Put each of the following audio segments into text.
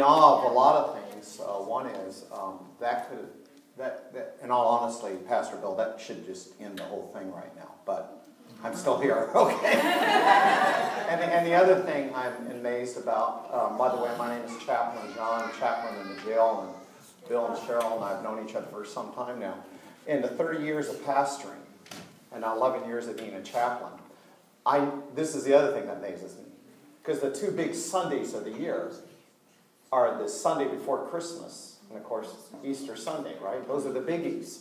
awe of a lot of things. One is that in all honesty, Pastor Bill, that should just end the whole thing right now. But I'm still here, okay? and the other thing I'm amazed about, by the way, my name is Chaplain John, chaplain in the jail, and Bill and Cheryl and I have known each other for some time now. In the 30 years of pastoring, and now 11 years of being a chaplain, this is the other thing that amazes me. Because the two big Sundays of the year are the Sunday before Christmas and, of course, Easter Sunday, right? Those are the biggies.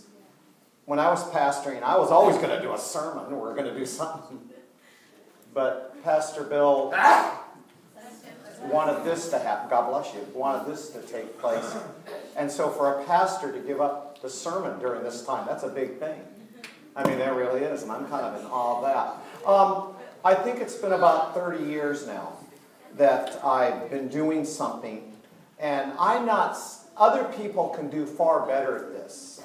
When I was pastoring, I was always going to do a sermon. We're going to do something. But Pastor Bill wanted this to happen. God bless you. Wanted this to take place. And so for a pastor to give up the sermon during this time, that's a big thing. I mean, that really is. And I'm kind of in awe of that. I think it's been about 30 years now that I've been doing something. And other people can do far better at this.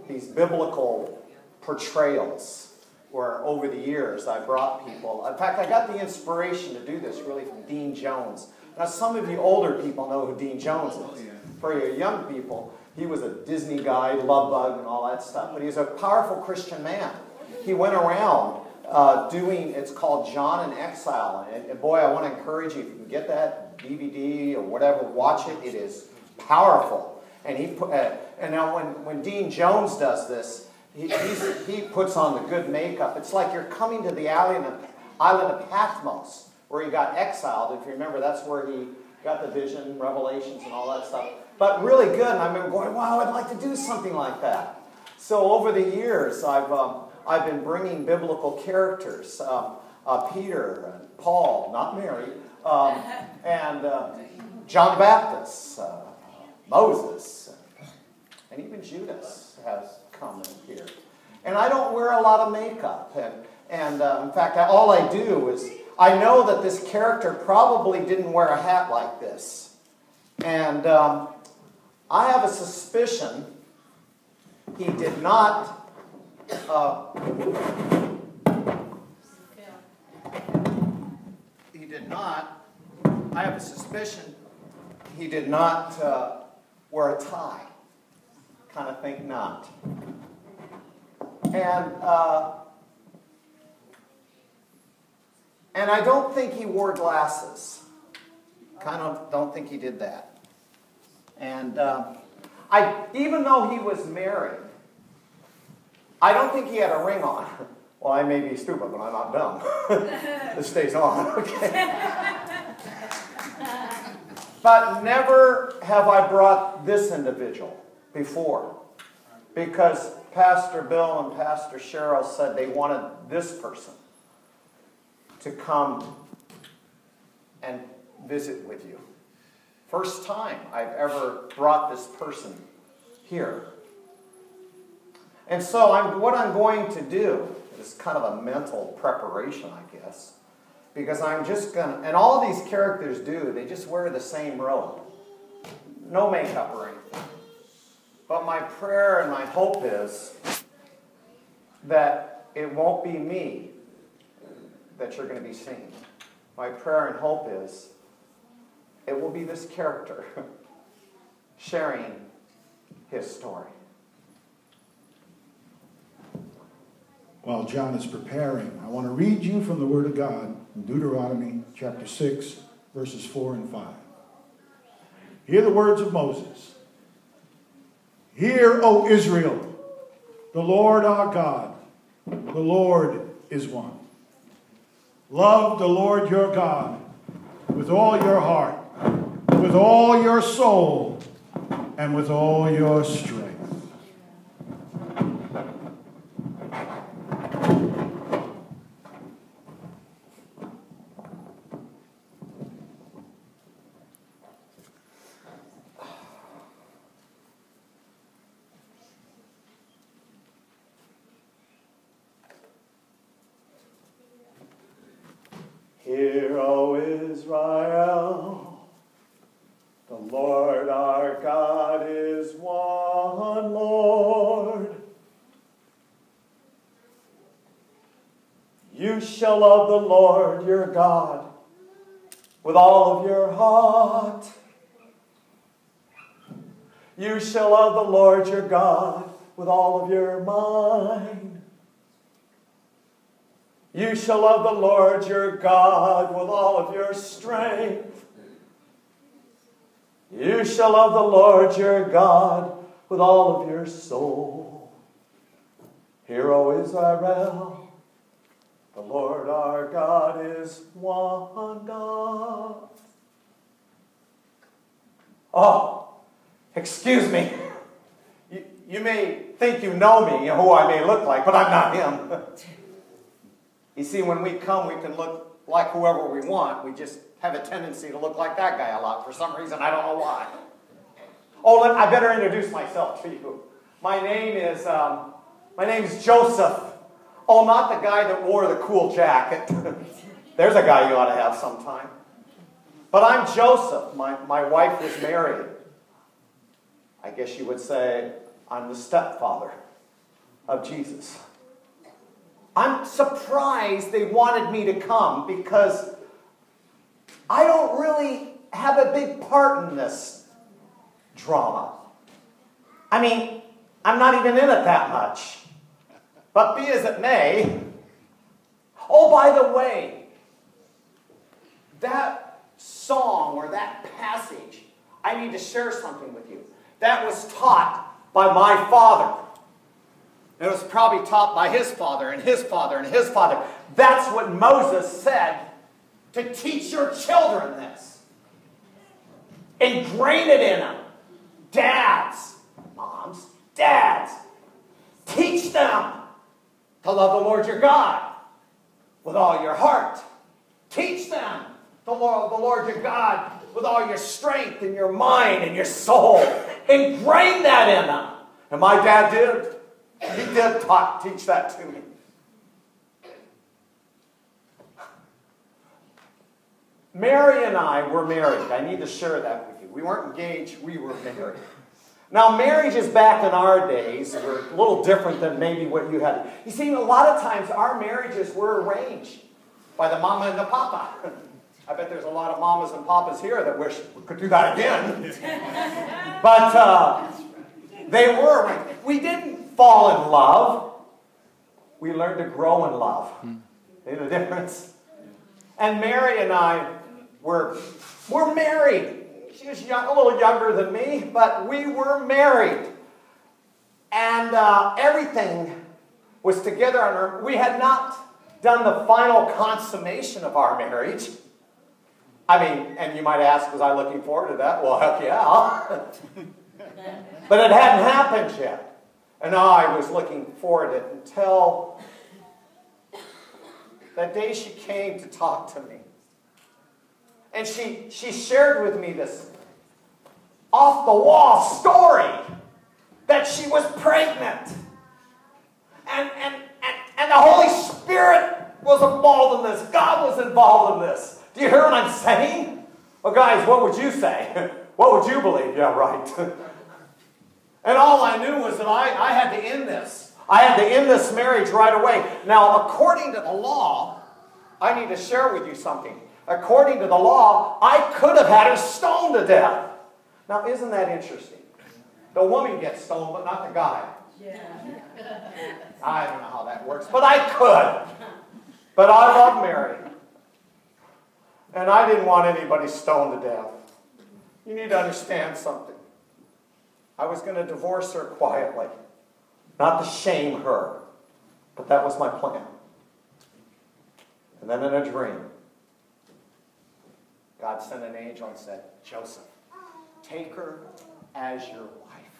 These biblical portrayals where over the years I brought people. In fact, I got the inspiration to do this really from Dean Jones. Now, some of you older people know who Dean Jones is. For your young people, he was a Disney guy, love bug and all that stuff. But he's a powerful Christian man. He went around it's called John in Exile. And boy, I want to encourage you, if you can get that DVD or whatever, watch it. It is powerful. And and now when Dean Jones does this, he puts on the good makeup. It's like you're coming to the island of Patmos, where he got exiled. If you remember, that's where he got the vision, revelations, and all that stuff. But really good. And I remember going, wow, I'd like to do something like that. So over the years, I've been bringing biblical characters, Peter, and Paul, not Mary, and John the Baptist, Moses, and even Judas has come in here. And I don't wear a lot of makeup. And in fact, all I do is, I know that this character probably didn't wear a hat like this. And I have a suspicion he did not I have a suspicion he did not wear a tie. Kind of think not. And I don't think he wore glasses. Kind of don't think he did that. And even though he was married, I don't think he had a ring on. Well, I may be stupid, but I'm not dumb. This stays on, okay? But never have I brought this individual before. Because Pastor Bill and Pastor Cheryl said they wanted this person to come and visit with you. First time I've ever brought this person here. And so what I'm going to do is kind of a mental preparation, I guess. Because I'm just going to, and all these characters do, they just wear the same robe. No makeup or anything. But my prayer and my hope is that it won't be me that you're going to be seeing. My prayer and hope is it will be this character sharing his story. While John is preparing, I want to read you from the Word of God in Deuteronomy chapter 6, verses 4 and 5. Hear the words of Moses. Hear, O Israel, the Lord our God, the Lord is one. Love the Lord your God with all your heart, with all your soul, and with all your strength. Hear, O Israel, the Lord our God is one Lord. You shall love the Lord your God with all of your heart. You shall love the Lord your God with all of your mind. You shall love the Lord your God with all of your strength. You shall love the Lord your God with all of your soul. Hear, O Israel, the Lord our God is one God. Oh, excuse me. You may think you know me, who I may look like, but I'm not him. You see, when we come, we can look like whoever we want. We just have a tendency to look like that guy a lot. For some reason, I don't know why. Oh, I better introduce myself to you. My name is Joseph. Oh, not the guy that wore the cool jacket. There's a guy you ought to have sometime. But I'm Joseph. My wife was married. I guess you would say I'm the stepfather of Jesus. I'm surprised they wanted me to come because I don't really have a big part in this drama. I mean, I'm not even in it that much. But be as it may. Oh, by the way, that song or that passage, I need to share something with you. That was taught by my father. It was probably taught by his father and his father and his father. That's what Moses said to teach your children this. Ingrain it in them. Dads, moms, dads, teach them to love the Lord your God with all your heart. Teach them to love the Lord your God with all your strength and your mind and your soul. Ingrain that in them. And my dad did. He did teach that to me. Mary and I were married. I need to share that with you. We weren't engaged, we were married. Now, marriages back in our days were a little different than maybe what you had. You see, a lot of times our marriages were arranged by the mama and the papa. I bet there's a lot of mamas and papas here that wish we could do that again. But they were arranged. We didn't fall in love. We learned to grow in love. See the difference? And Mary and I were married. She was a little younger than me, but we were married. And everything was together. We had not done the final consummation of our marriage. I mean, and you might ask, was I looking forward to that? Well, heck yeah. But it hadn't happened yet. And I was looking forward to it until that day she came to talk to me. And she shared with me this off-the-wall story that she was pregnant. And the Holy Spirit was involved in this. God was involved in this. Do you hear what I'm saying? Well, guys, what would you say? What would you believe? Yeah, right. And all I knew was that I had to end this. I had to end this marriage right away. Now, according to the law, I need to share with you something. According to the law, I could have had her stoned to death. Now, isn't that interesting? The woman gets stoned, but not the guy. Yeah. I don't know how that works, but I could. But I love Mary. And I didn't want anybody stoned to death. You need to understand something. I was going to divorce her quietly. Not to shame her. But that was my plan. And then in a dream, God sent an angel and said, Joseph, take her as your wife.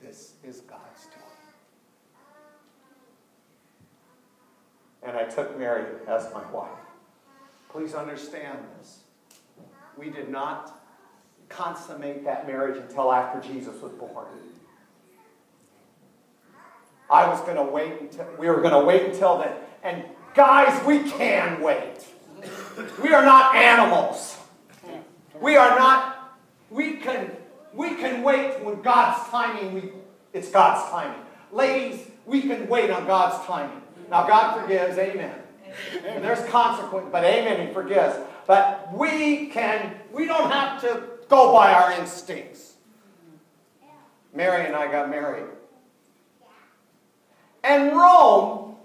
This is God's doing. And I took Mary as my wife. Please understand this. We did not consummate that marriage until after Jesus was born. We were going to wait until then. And guys, we can wait. We are not animals. We can wait when God's timing, it's God's timing. Ladies, we can wait on God's timing. Now God forgives, amen. And there's consequence, but amen, he forgives. But we don't have to go by our instincts. Mary and I got married. And Rome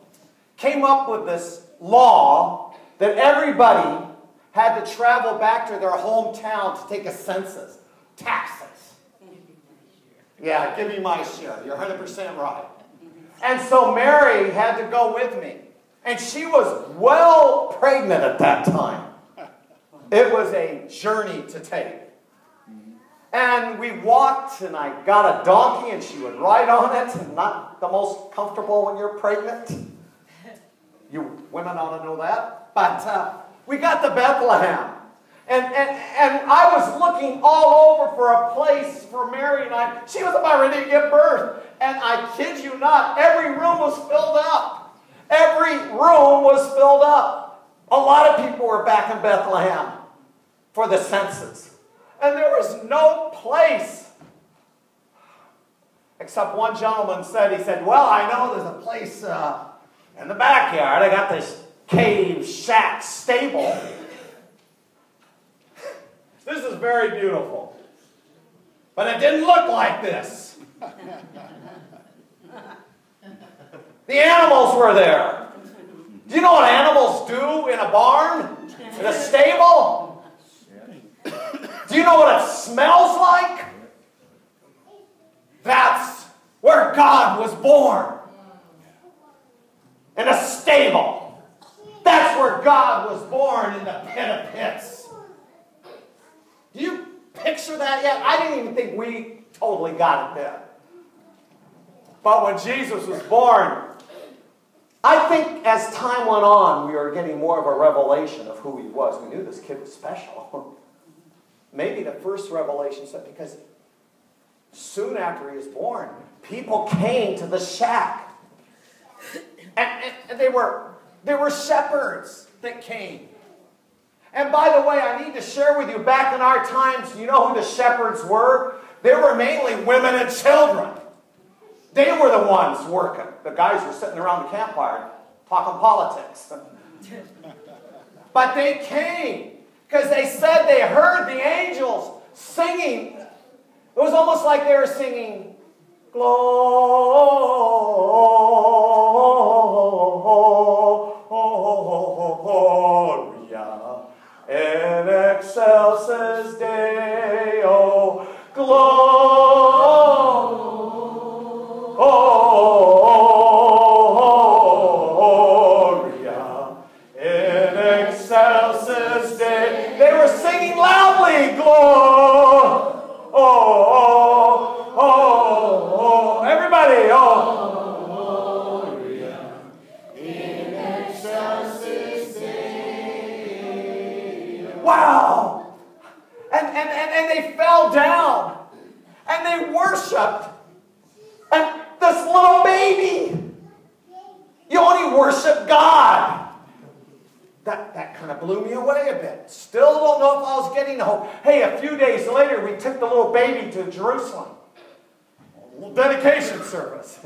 came up with this law that everybody had to travel back to their hometown to take a census. Taxes. Yeah, give me my share. You're 100% right. And so Mary had to go with me. And she was well pregnant at that time. It was a journey to take. And we walked, and I got a donkey, and she would ride on it. And not the most comfortable when you're pregnant. You women ought to know that. But we got to Bethlehem. And I was looking all over for a place for Mary and I. She was about ready to give birth. And I kid you not, every room was filled up. Every room was filled up. A lot of people were back in Bethlehem for the census. And there was no place. Except one gentleman said, he said, well, I know there's a place in the backyard. I got this cave, shack, stable. This is very beautiful. But it didn't look like this. The animals were there. Do you know what animals do in a barn? In a stable? Do you know what it smells like? That's where God was born. In a stable. That's where God was born, in the pit of pits. Do you picture that yet? I didn't even think we totally got it then. But when Jesus was born, I think as time went on, we were getting more of a revelation of who he was. We knew this kid was special. Maybe the first revelation said, because soon after he was born, people came to the shack. And they were shepherds that came. And by the way, I need to share with you, back in our times, you know who the shepherds were? They were mainly women and children. They were the ones working. The guys were sitting around the campfire talking politics. But they came because they said they heard the angels singing. It was almost like they were singing, Gloria in excelsis Deo, Gloria in excelsis Deo. They were singing loudly, everybody, Gloria in excelsis Deo. Wow! And they fell down. And they worshipped. And this little baby. You only worship God. That kind of blew me away a bit. Still don't know if I was getting home. Hey, a few days later, we took the little baby to Jerusalem. A little dedication service.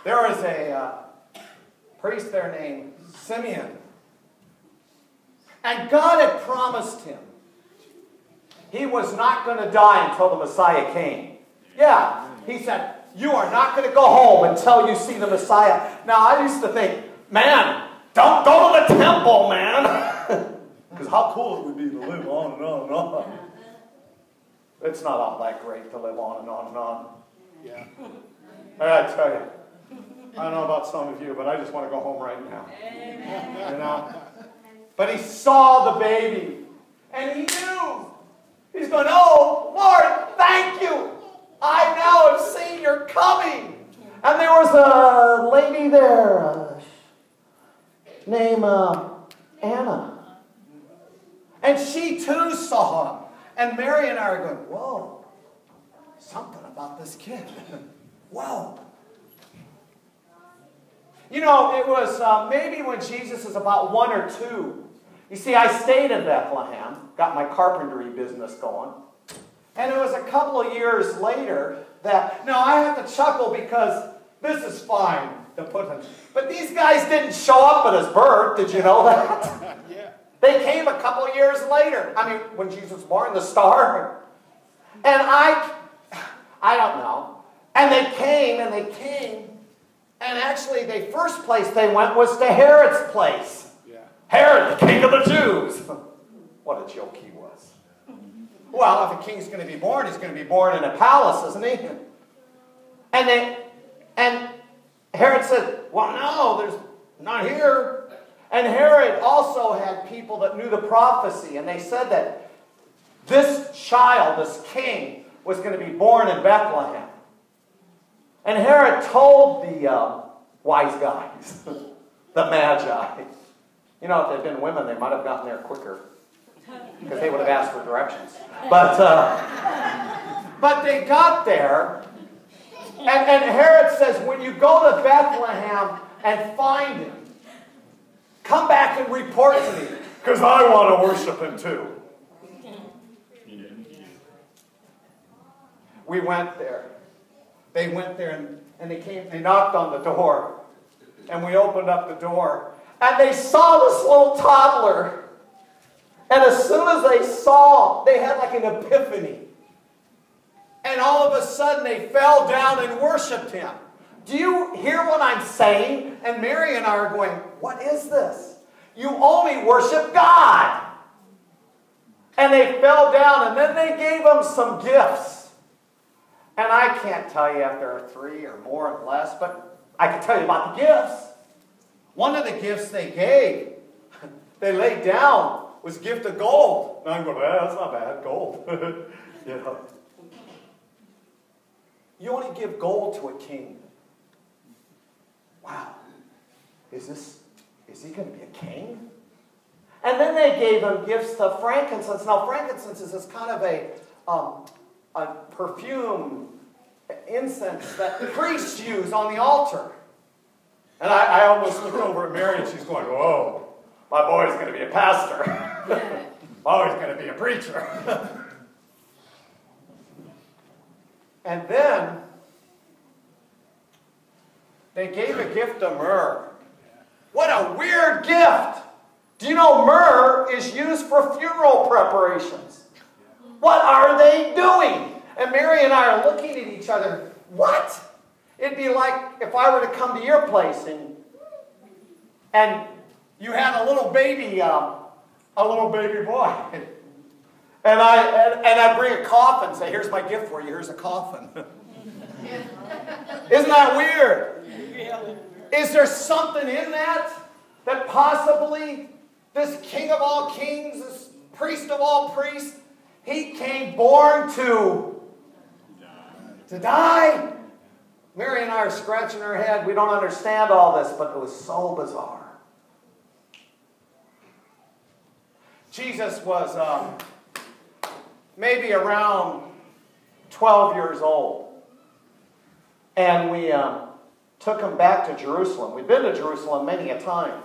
There was a priest there named Simeon. And God had promised him he was not going to die until the Messiah came. Yeah, he said, you are not going to go home until you see the Messiah. Now, I used to think, man, don't go to the temple, man. Because how cool it would be to live on and on and on. It's not all that great to live on and on and on. Yeah. I tell you, I don't know about some of you, but I just want to go home right now. Amen. You know? But he saw the baby, and he knew. He's going, oh, Lord, thank you. I now have seen your coming. And there was a lady there named Anna. And she too saw him. And Mary and I are going, whoa, something about this kid. Whoa. You know, it was maybe when Jesus is about 1 or 2. You see, I stayed in Bethlehem, got my carpentry business going. And it was a couple of years later that, now I have to chuckle because this is fine. to put him. But these guys didn't show up at his birth. Did you know that? Yeah. They came a couple years later. I mean, when Jesus was born, the star. And I don't know. And they came. And actually, the first place they went was to Herod's place. Yeah. Herod, the king of the Jews. What a joke he was. Well, if a king's going to be born, he's going to be born in a palace, isn't he? And Herod said, well, no, there's not here. And Herod also had people that knew the prophecy, and they said that this child, this king, was going to be born in Bethlehem. And Herod told the wise guys, the magi. You know, if they'd been women, they might have gotten there quicker, because they would have asked for directions. But they got there, and Herod says, when you go to Bethlehem and find him, come back and report to me, because I want to worship him too. We went there. They went there and they knocked on the door. And we opened up the door. And they saw this little toddler. And as soon as they saw, they had like an epiphany. And all of a sudden they fell down and worshiped him. Do you hear what I'm saying? And Mary and I are going, what is this? You only worship God. And they fell down, and then they gave him some gifts. And I can't tell you if there are 3 or more or less, but I can tell you about the gifts. One of the gifts they gave, they laid down, was a gift of gold. And I'm going, that's not bad, gold. You know. You only give gold to a king. Wow. Is he going to be a king? And then they gave him gifts of frankincense. Now, frankincense is this kind of a perfume, incense that priests use on the altar. And I almost looked over at Mary and she's going, whoa, my boy's going to be a pastor. My boy's going to be a preacher. And then they gave a gift of myrrh. What a weird gift. Do you know myrrh is used for funeral preparations? What are they doing? And Mary and I are looking at each other. What? It'd be like if I were to come to your place and you had a little baby boy. And I bring a coffin and say, here's my gift for you, here's a coffin. Isn't that weird? Is there something in that possibly this king of all kings, this priest of all priests, he came born to die? Mary and I are scratching our head. We don't understand all this, but it was so bizarre. Jesus was maybe around 12 years old. And we took him back to Jerusalem. We've been to Jerusalem many a time.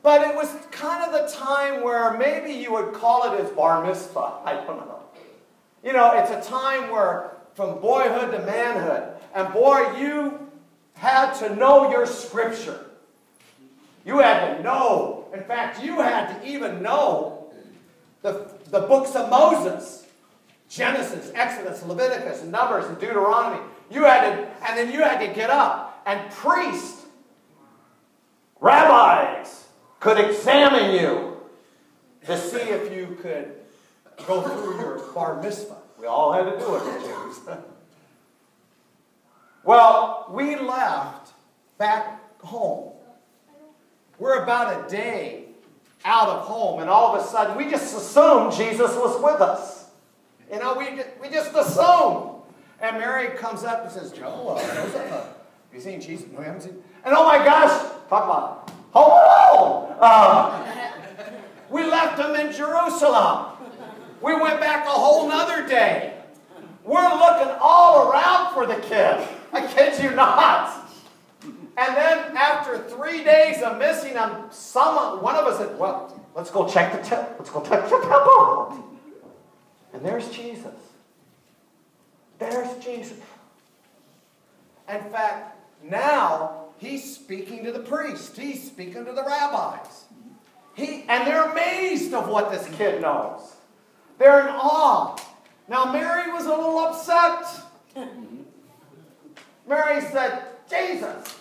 But it was kind of the time where maybe you would call it his bar mitzvah. I don't know. You know, it's a time where from boyhood to manhood. And boy, you had to know your scripture. You had to know. In fact, you had to even know the books of Moses. Genesis, Exodus, Leviticus, and Numbers, and Deuteronomy. And then you had to get up. And priests, rabbis, could examine you to see if you could go through your bar mitzvah. We all had to do it, the Jews. Well, we left back home. We're about a day out of home, and all of a sudden, we just assumed Jesus was with us. You know, we just assumed. And Mary comes up and says, Joe, Joseph, have you seen Jesus? No, we haven't seen. And oh my gosh, talk about Home Alone. We left him in Jerusalem. We went back a whole nother day. We're looking all around for the kid. I kid you not. And then after 3 days of missing him, one of us said, well, let's go check the temple. Let's go check the temple. And there's Jesus. There's Jesus. In fact, Now, he's speaking to the priest. He's speaking to the rabbis. And they're amazed of what this kid knows. They're in awe. Now, Mary was a little upset. Mary said, Jesus,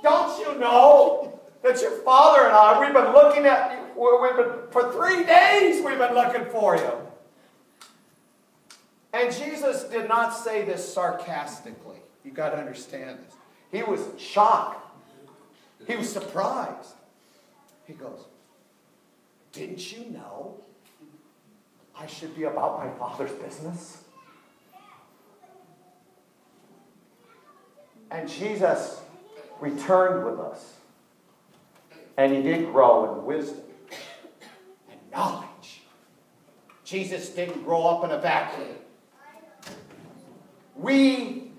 don't you know that your father and I, we've been looking at you, for 3 days we've been looking for you. And Jesus did not say this sarcastically. You've got to understand this. He was in shock. He was surprised. He goes, didn't you know I should be about my Father's business? And Jesus returned with us. And he did grow in wisdom and knowledge. Jesus didn't grow up in a vacuum. We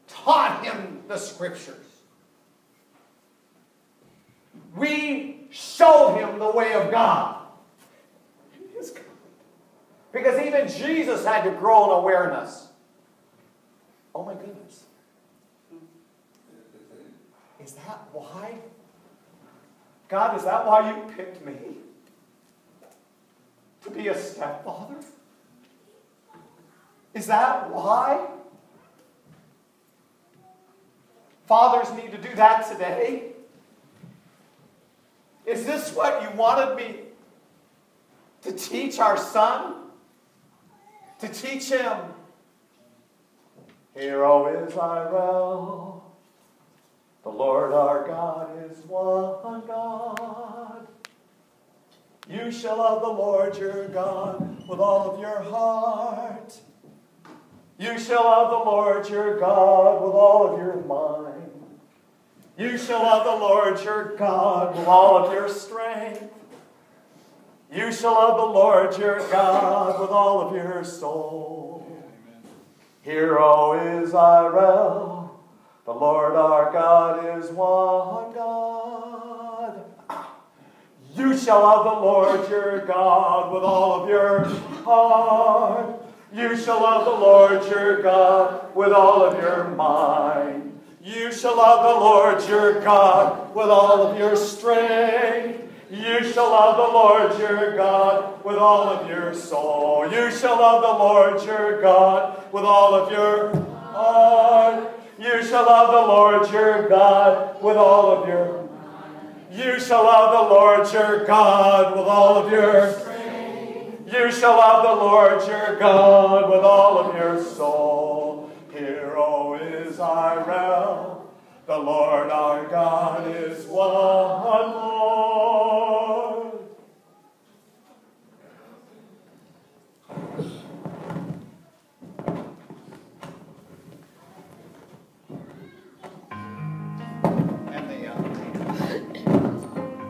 taught him the scriptures. We showed him the way of God. Because even Jesus had to grow in awareness. Oh my goodness. Is that why? God, is that why you picked me? To be a stepfather? Is that why? Fathers need to do that today? Is this what you wanted me to teach our son? To teach him, Hear, O Israel, the Lord our God is one God. You shall love the Lord your God with all of your heart. You shall love the Lord your God with all of your mind. You shall love the Lord your God with all of your strength. You shall love the Lord your God with all of your soul. Hear, O Israel, the Lord our God is one God. You shall love the Lord your God with all of your heart. You shall love the Lord your God with all of your mind. You shall love the Lord your God with all of your strength. You shall love the Lord your God with all of your soul. You shall love the Lord your God with all of your heart. You shall love the Lord your God with all of your mind. You shall love the Lord your God with all of your strength. You shall love the Lord your God with all of your soul. Hear, O Israel, the Lord our God is one Lord.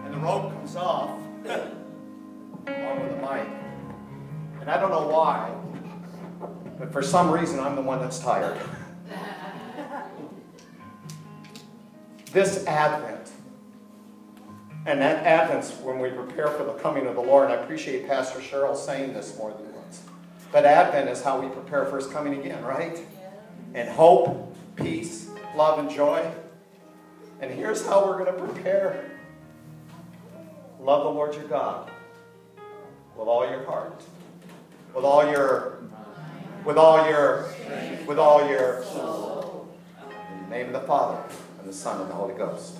And the rope comes off along with the mic. And I don't know why, but for some reason I'm the one that's tired. This Advent, and that Advent's when we prepare for the coming of the Lord, and I appreciate Pastor Cheryl saying this more than once, but Advent is how we prepare for his coming again, right? And hope, peace, love, and joy. And here's how we're going to prepare. Love the Lord your God with all your heart, with all your soul. In the name of the Father, and the Son, and the Holy Ghost.